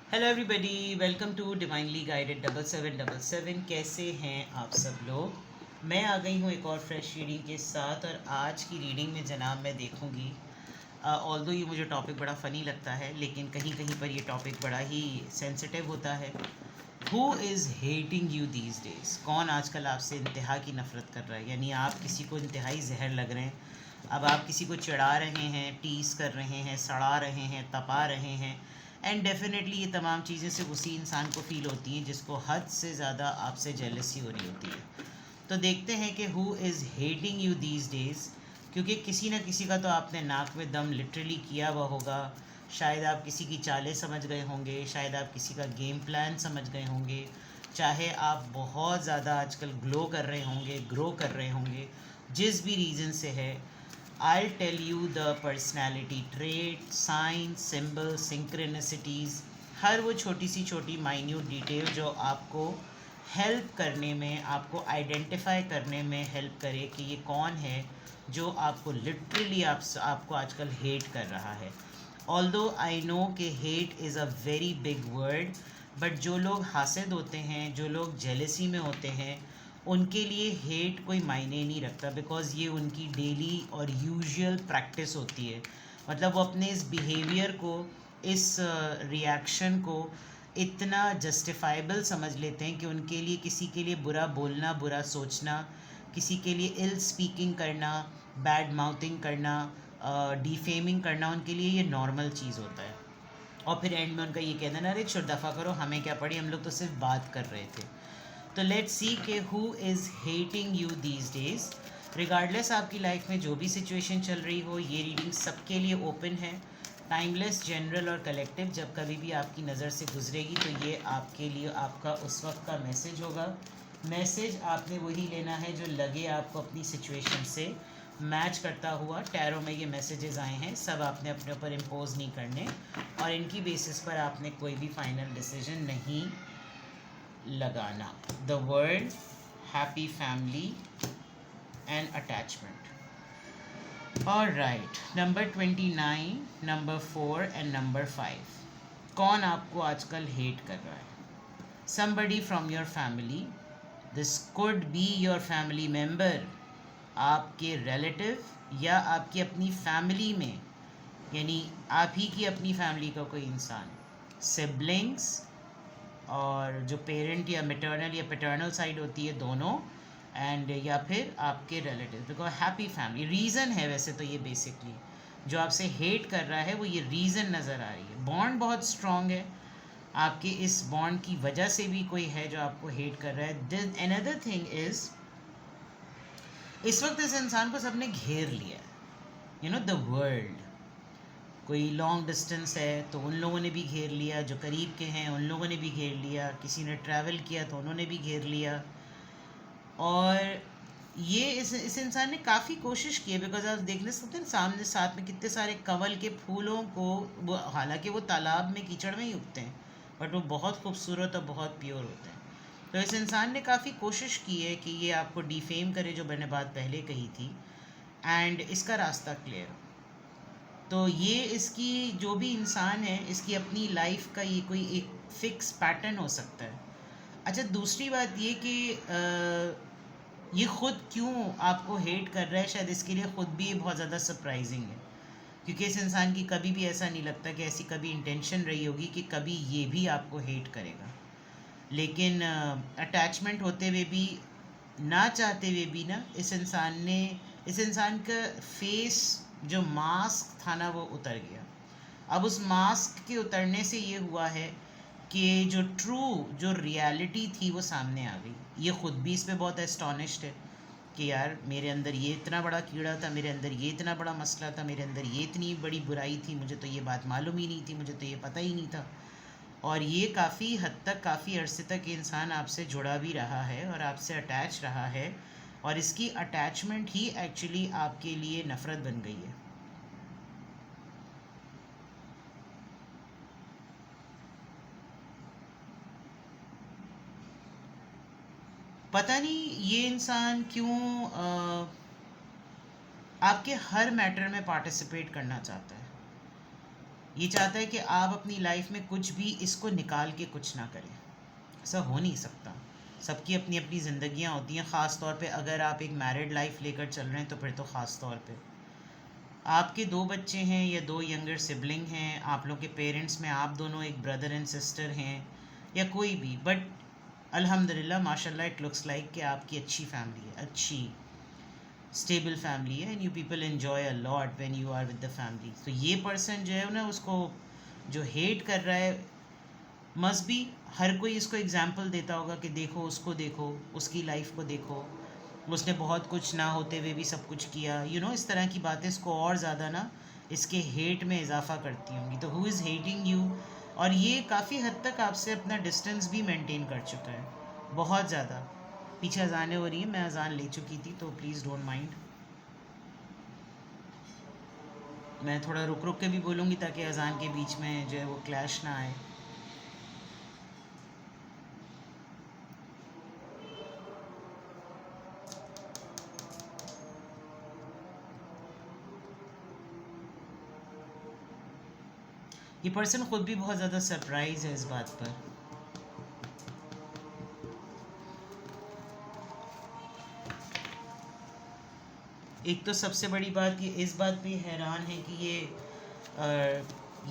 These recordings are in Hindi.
Hello everybody, welcome to divinely guided 7777। कैसे हैं आप सब लोग। मैं आ गई हूँ एक और फ्रेश रीडिंग के साथ। और आज की रीडिंग में जनाब मैं देखूँगी, ऑल्दो ये मुझे टॉपिक बड़ा फ़नी लगता है, लेकिन कहीं कहीं पर ये टॉपिक बड़ा ही सेंसिटिव होता है। Who is hating you these days. कौन आजकल आपसे इंतहा की नफ़रत कर रहा है, यानी आप किसी को इंतहाई जहर लग रहे हैं। अब आप किसी को चिढ़ा रहे हैं, टीस कर रहे हैं, सड़ा रहे हैं, तपा रहे हैं। एंड डेफिनेटली ये तमाम चीज़ें सिर्फ उसी इंसान को फ़ील होती हैं जिसको हद से ज़्यादा आपसे जेलसी हो रही होती है। तो देखते हैं कि who is hating you these days. क्योंकि किसी न किसी का तो आपने नाक में दम लिटरली किया हुआ होगा। शायद आप किसी की चालें समझ गए होंगे, शायद आप किसी का गेम प्लान समझ गए होंगे, चाहे आप बहुत ज़्यादा आजकल ग्लो कर रहे होंगे, ग्रो कर रहे होंगे, जिस भी रीज़न से है। I'll tell you the personality trait, signs, symbols, synchronicities, हर वो छोटी सी छोटी माइन्यूट डिटेल जो आपको हेल्प करने में, आपको आइडेंटिफाई करने में हेल्प करे कि ये कौन है जो आपको लिटरली आपको आजकल हेट कर रहा है। ऑल्दो आई नो कि hate is a very big word, but जो लोग हासिद होते हैं, जो लोग जेलसी में होते हैं, उनके लिए हेट कोई मायने नहीं रखता, बिकॉज़ ये उनकी डेली और यूजुअल प्रैक्टिस होती है। मतलब वो अपने इस बिहेवियर को, इस रिएक्शन को इतना जस्टिफाइबल समझ लेते हैं कि उनके लिए किसी के लिए बुरा बोलना, बुरा सोचना, किसी के लिए इल स्पीकिंग करना, बैड माउथिंग करना, डिफेमिंग करना, उनके लिए ये नॉर्मल चीज़ होता है। और फिर एंड में उनका ये कहना ना, अरे छोड़ दफ़ा करो, हमें क्या पड़ी, हम लोग तो सिर्फ बात कर रहे थे। तो लेट्स सी के who is hating you these days. Regardless आपकी लाइफ में जो भी सिचुएशन चल रही हो, ये रीडिंग सबके लिए ओपन है। टाइमलेस, जनरल और कलेक्टिव। जब कभी भी आपकी नज़र से गुजरेगी तो ये आपके लिए आपका उस वक्त का मैसेज होगा। मैसेज आपने वही लेना है जो लगे आपको अपनी सिचुएशन से मैच करता हुआ। टैरो में ये मैसेजेस आए हैं, सब आपने अपने ऊपर इम्पोज नहीं करने, और इनकी बेसिस पर आपने कोई भी फाइनल डिसीजन नहीं लगाना। The world, happy family and attachment. और right, number 29, number 4 and number 5। कौन आपको आजकल हेट कर रहा है? Somebody from your family. This could be your family member, आपके रिलेटिव या आपकी अपनी फैमिली में, यानी आप ही की अपनी फैमिली का कोई इंसान, सिबलिंग्स, और जो पेरेंट या मैटरनल या पैटर्नल साइड होती है दोनों, एंड या फिर आपके relative. Because happy family reason है वैसे तो ये बेसिकली जो आपसे हेट कर रहा है, वो ये रीज़न नज़र आ रही है। बॉन्ड बहुत स्ट्रॉन्ग है, आपके इस बॉन्ड की वजह से भी कोई है जो आपको हेट कर रहा है। अनदर थिंग इज़, इस वक्त इस इंसान को सबने घेर लिया है। यू नो द वर्ल्ड, कोई लॉन्ग डिस्टेंस है तो उन लोगों ने भी घेर लिया, जो करीब के हैं उन लोगों ने भी घेर लिया, किसी ने ट्रैवल किया तो उन्होंने भी घेर लिया। और ये इस इंसान ने काफ़ी कोशिश की है, बिकॉज आप देखने सकते हैं सामने साथ में कितने सारे कंवल के फूलों को, वो हालांकि वो तालाब में कीचड़ में ही उगते हैं, बट वो बहुत खूबसूरत और बहुत प्योर होते हैं। तो इस इंसान ने काफ़ी कोशिश की है कि ये आपको डिफेम करे, जो मैंने बात पहले कही थी, एंड इसका रास्ता क्लियर हो। तो ये इसकी जो भी इंसान है, इसकी अपनी लाइफ का ये कोई एक फिक्स पैटर्न हो सकता है। अच्छा, दूसरी बात ये कि ये ख़ुद क्यों आपको हेट कर रहा है, शायद इसके लिए ख़ुद भी बहुत ज़्यादा सरप्राइजिंग है। क्योंकि इस इंसान की कभी भी ऐसा नहीं लगता कि ऐसी कभी इंटेंशन रही होगी कि कभी ये भी आपको हेट करेगा। लेकिन अटैचमेंट होते हुए भी, ना चाहते हुए भी ना, इस इंसान का फेस, जो मास्क था ना, वो उतर गया। अब उस मास्क के उतरने से ये हुआ है कि जो ट्रू, जो रियलिटी थी वो सामने आ गई। ये ख़ुद भी इस पे बहुत एस्टॉनिश्ड है कि यार मेरे अंदर ये इतना बड़ा कीड़ा था, मेरे अंदर ये इतना बड़ा मसला था, मेरे अंदर ये इतनी बड़ी बुराई थी, मुझे तो ये बात मालूम ही नहीं थी, मुझे तो ये पता ही नहीं था। और ये काफ़ी हद तक, काफ़ी अरसे तक ये इंसान आपसे जुड़ा भी रहा है और आपसे अटैच रहा है, और इसकी अटैचमेंट ही एक्चुअली आपके लिए नफ़रत बन गई है। पता नहीं ये इंसान क्यों आपके हर मैटर में पार्टिसिपेट करना चाहता है। ये चाहता है कि आप अपनी लाइफ में कुछ भी इसको निकाल के कुछ ना करें। ऐसा हो नहीं सकता। सबकी अपनी अपनी ज़िंदगियाँ होती हैं, ख़ास तौर पे अगर आप एक मैरिड लाइफ लेकर चल रहे हैं तो फिर तो ख़ास तौर पे आपके 2 बच्चे हैं या 2 यंगर सिबलिंग हैं, आप लोग के पेरेंट्स में आप दोनों एक ब्रदर एंड सिस्टर हैं या कोई भी, बट अल्हम्दुलिल्लाह माशाल्लाह इट लुक्स लाइक कि आपकी अच्छी फैमिली है, अच्छी स्टेबल फैमिली है, and you people enjoy a lot when you are with the family. तो ये पर्सन जो है ना, उसको जो हेट कर रहा है, मस्ट बी हर कोई इसको एग्जाम्पल देता होगा कि देखो उसको, देखो उसकी लाइफ को, देखो उसने बहुत कुछ ना होते हुए भी सब कुछ किया, इस तरह की बातें इसको और ज़्यादा ना इसके हेट में इजाफा करती होंगी। तो हु इज़ हेटिंग यू, और ये काफ़ी हद तक आपसे अपना डिस्टेंस भी मेंटेन कर चुका है, बहुत ज़्यादा। पीछे अजानें हो रही हैं, मैं अजान ले चुकी थी तो प्लीज़ डोंट माइंड। मैं थोड़ा रुक रुक के भी बोलूँगी ताकि अजान के बीच में जो है वो क्लैश ना आए। ये पर्सन खुद भी बहुत ज़्यादा सरप्राइज है इस बात पर। एक तो सबसे बड़ी बात ये इस बात पे हैरान है कि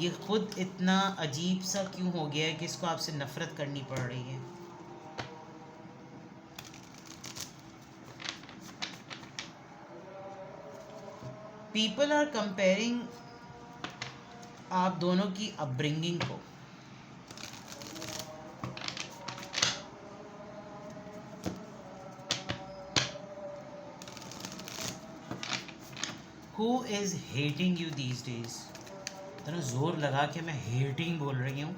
ये खुद इतना अजीब सा क्यों हो गया है कि इसको आपसे नफ़रत करनी पड़ रही है। पीपल आर कंपेयरिंग आप दोनों की अपब्रिंगिंग को। Who is hating you these days? इतना ज़ोर लगा के मैं हेटिंग बोल रही हूँ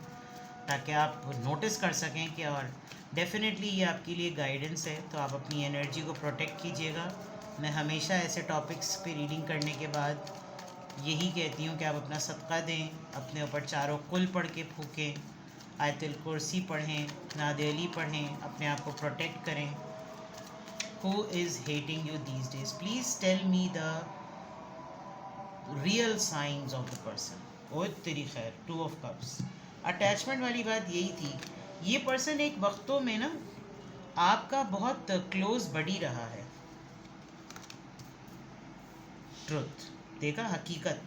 ताकि आप नोटिस कर सकें कि, और डेफिनेटली ये आपके लिए गाइडेंस है, तो आप अपनी एनर्जी को प्रोटेक्ट कीजिएगा। मैं हमेशा ऐसे टॉपिक्स पे रीडिंग करने के बाद यही कहती हूँ कि आप अपना सदका दें, अपने ऊपर चारों कुल पढ़ के फूकें, आयतुल कुर्सी पढ़ें, नादे अली पढ़ें, अपने आप को प्रोटेक्ट करें। Who is hating you these days? Please tell me the real signs of the person. ओए तेरी खैर, 2 of cups। अटैचमेंट वाली बात यही थी, ये पर्सन एक वक्तों में ना आपका बहुत क्लोज बडी रहा है। ट्रुथ देखा, हकीकत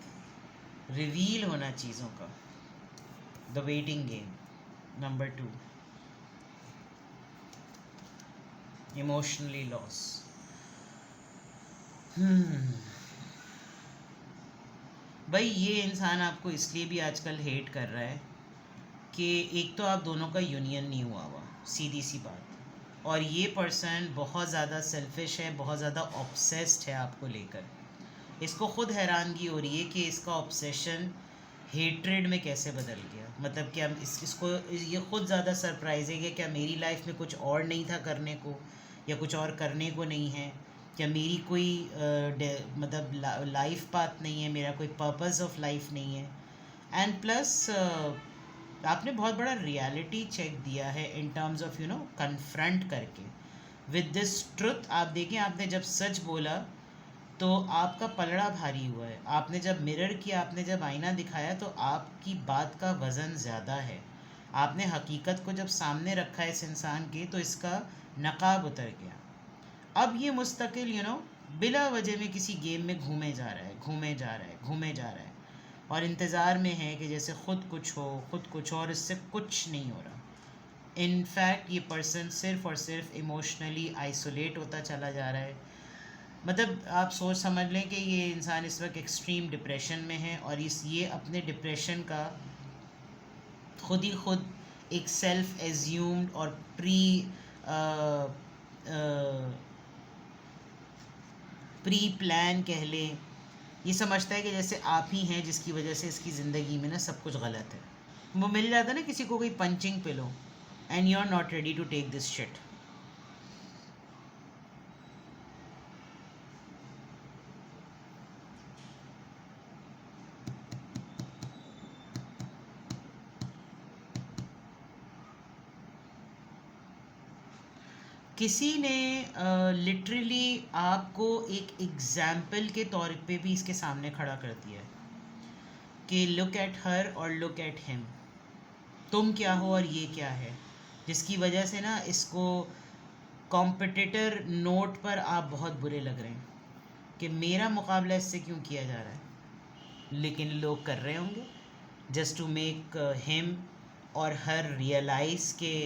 रिवील होना चीज़ों का। The waiting game number 2, emotionally loss. भाई ये इंसान आपको इसलिए भी आजकल हेट कर रहा है कि एक तो आप दोनों का यूनियन नहीं हुआ, सीधी सी बात, और ये पर्सन बहुत ज़्यादा सेल्फिश है, बहुत ज़्यादा ऑब्सेस्ड है आपको लेकर। इसको खुद हैरानगी हो रही है कि इसका ऑब्सेशन हेट्रेड में कैसे बदल गया। मतलब क्या इसको ये खुद ज़्यादा सरप्राइज है कि क्या मेरी लाइफ में कुछ और नहीं था करने को, या कुछ और करने को नहीं है, क्या मेरी कोई मतलब लाइफ पाथ नहीं है, मेरा कोई पर्पस ऑफ लाइफ नहीं है। एंड प्लस आपने बहुत बड़ा रियलिटी चेक दिया है इन टर्म्स ऑफ कन्फ्रंट करके विद दिस ट्रुथ। आप देखें, आपने जब सच बोला तो आपका पलड़ा भारी हुआ है, आपने जब मिरर किया, आपने जब आईना दिखाया तो आपकी बात का वज़न ज़्यादा है। आपने हकीकत को जब सामने रखा है इस इंसान के, तो इसका नकाब उतर गया। अब ये मुस्तकिल बिला वजह में किसी गेम में घूमे जा रहा है और इंतज़ार में है कि जैसे खुद कुछ और इससे कुछ नहीं हो रहा। इनफैक्ट ये पर्सन सिर्फ़ और सिर्फ इमोशनली आइसोलेट होता चला जा रहा है। मतलब आप सोच समझ लें कि ये इंसान इस वक्त एक्सट्रीम डिप्रेशन में है, और ये अपने डिप्रेशन का खुद एक सेल्फ एज्यूम्ड और प्री प्लान कह लें, ये समझता है कि जैसे आप ही हैं जिसकी वजह से इसकी ज़िंदगी में ना सब कुछ गलत है। वो मिल जाता है ना किसी को कोई punching pillow, and you are not ready to take this shit. किसी ने लिटरली आपको एक एग्ज़ाम्पल के तौर पे भी इसके सामने खड़ा कर दिया है कि लुक एट हर और लुक एट हिम, तुम क्या हो और ये क्या है, जिसकी वजह से ना इसको कॉम्पिटिटर नोट पर आप बहुत बुरे लग रहे हैं कि मेरा मुकाबला इससे क्यों किया जा रहा है, लेकिन लोग कर रहे होंगे जस्ट टू मेक हिम और हर रियलाइज़ के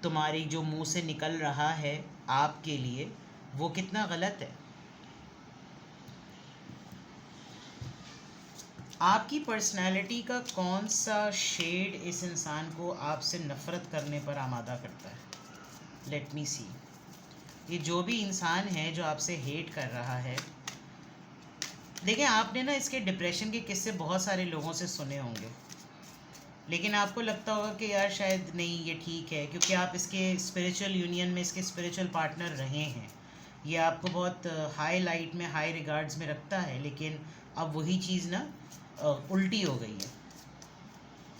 तुम्हारी जो मुंह से निकल रहा है आपके लिए वो कितना गलत है। आपकी पर्सनैलिटी का कौन सा शेड इस इंसान को आपसे नफ़रत करने पर आमादा करता है? लेट मी सी। ये जो भी इंसान है जो आपसे हेट कर रहा है, देखिए आपने ना इसके डिप्रेशन के किस्से बहुत सारे लोगों से सुने होंगे, लेकिन आपको लगता होगा कि यार शायद नहीं ये ठीक है क्योंकि आप इसके स्पिरिचुअल यूनियन में इसके स्पिरिचुअल पार्टनर रहे हैं, ये आपको बहुत हाई लाइट में हाई रिगार्ड्स में रखता है, लेकिन अब वही चीज़ ना उल्टी हो गई है।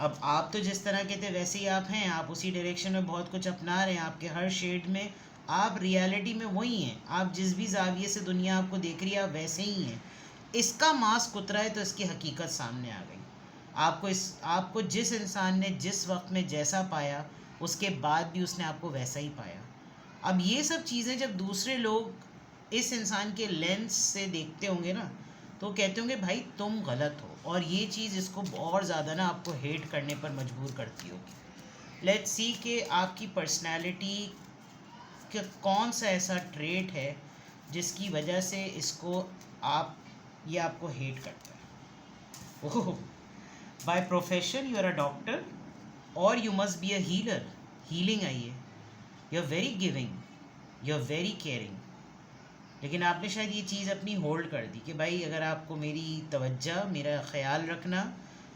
अब आप तो जिस तरह के थे वैसे ही आप हैं, आप उसी डायरेक्शन में बहुत कुछ अपना रहे हैं, आपके हर शेड में आप रियलिटी में वही हैं, आप जिस भी जाविये से दुनिया आपको देख रही है आप वैसे ही हैं। इसका मास्क उतरा है तो इसकी हकीकत सामने आ गई। आपको जिस इंसान ने जिस वक्त में जैसा पाया उसके बाद भी उसने आपको वैसा ही पाया। अब ये सब चीज़ें जब दूसरे लोग इस इंसान के लेंस से देखते होंगे ना तो कहते होंगे भाई तुम गलत हो, और ये चीज़ इसको और ज़्यादा ना आपको हेट करने पर मजबूर करती होगी। लेट्स सी कि आपकी पर्सनैलिटी का कौन सा ऐसा ट्रेट है जिसकी वजह से ये आपको हेट करता है। Oh, by profession you are a doctor और you must be a healer, healing आई है, you are very giving, you are very caring, लेकिन आपने शायद ये चीज़ अपनी होल्ड कर दी कि भाई अगर आपको मेरी तवज्जो, मेरा ख्याल रखना,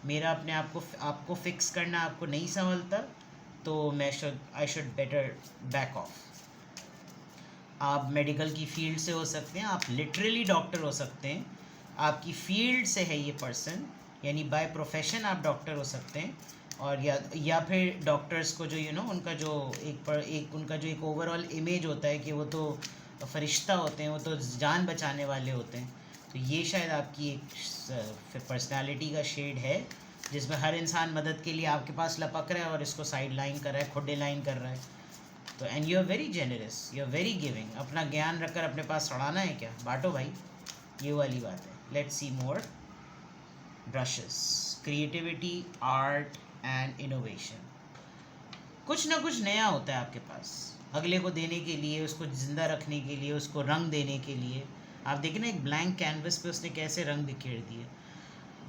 मेरा अपने आपको फिक्स करना आपको नहीं संभलता तो I should better back of. आप मेडिकल की फील्ड से हो सकते हैं, आप लिटरली डॉक्टर हो सकते हैं, आपकी फील्ड से है ये पर्सन, यानी बाय प्रोफेशन आप डॉक्टर हो सकते हैं, और या फिर डॉक्टर्स को जो उनका जो उनका जो एक ओवरऑल इमेज होता है कि वो तो फरिश्ता होते हैं, वो तो जान बचाने वाले होते हैं, तो ये शायद आपकी एक पर्सनालिटी का शेड है जिसमें हर इंसान मदद के लिए आपके पास लपक रहा है और इसको साइड लाइन कर रहा है, खुडे लाइन कर रहा है। तो and you are very generous, you are very giving. अपना ज्ञान रखकर अपने पास सड़ाना है क्या? बांटो भाई, ये वाली बात है। Let's see more brushes, creativity, art and innovation. कुछ ना कुछ नया होता है आपके पास अगले को देने के लिए, उसको ज़िंदा रखने के लिए, उसको रंग देने के लिए। आप देखें ना एक ब्लैंक कैनवस पे उसने कैसे रंग बिखेर दिए।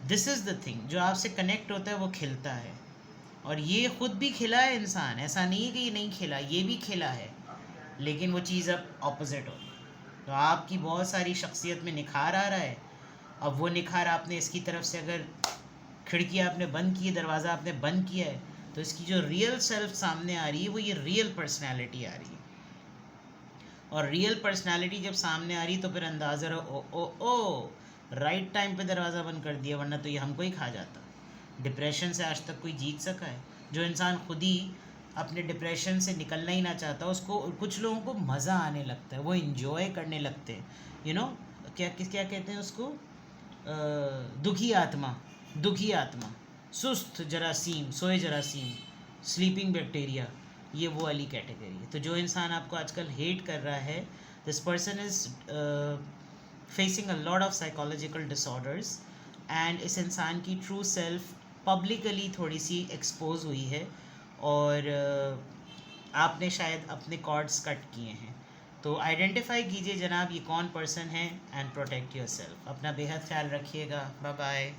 दिस इज़ द थिंग, जो आपसे कनेक्ट होता है वो खिलता है, और ये ख़ुद भी खिला है इंसान, ऐसा नहीं है कि ये नहीं खिला, ये भी खिला है, लेकिन वो चीज़ अब ऑपोजिट हो। तो आपकी बहुत सारी शख्सियत में निखार आ रहा है। अब वो निखार आपने इसकी तरफ से, अगर खिड़की आपने बंद की है, दरवाज़ा आपने बंद किया है, तो इसकी जो रियल सेल्फ सामने आ रही है वो ये रियल पर्सनैलिटी आ रही है। और रियल पर्सनैलिटी जब सामने आ रही तो फिर अंदाज़ा रहो, ओ राइट टाइम पे दरवाज़ा बंद कर दिया, वरना तो ये हमको ही खा जाता। डिप्रेशन से आज तक कोई जीत सका है? जो इंसान खुद ही अपने डिप्रेशन से निकलना ही ना चाहता, उसको, कुछ लोगों को मज़ा आने लगता है, वो इन्जॉय करने लगते हैं, क्या कहते हैं उसको, दुखी आत्मा, सुस्त जरासीम, सोए जरासीम, स्लीपिंग बैक्टीरिया, ये वो वाली कैटेगरी है। तो जो इंसान आपको आजकल हेट कर रहा है, this person is facing a lot of psychological disorders, and इस इंसान की ट्रू सेल्फ पब्लिकली थोड़ी सी एक्सपोज हुई है, और आपने शायद अपने कॉर्ड्स कट किए हैं। तो आइडेंटिफाई कीजिए जनाब ये कौन पर्सन है, एंड प्रोटेक्ट योर सेल्फ। अपना बेहद ख्याल रखिएगा। Bye bye.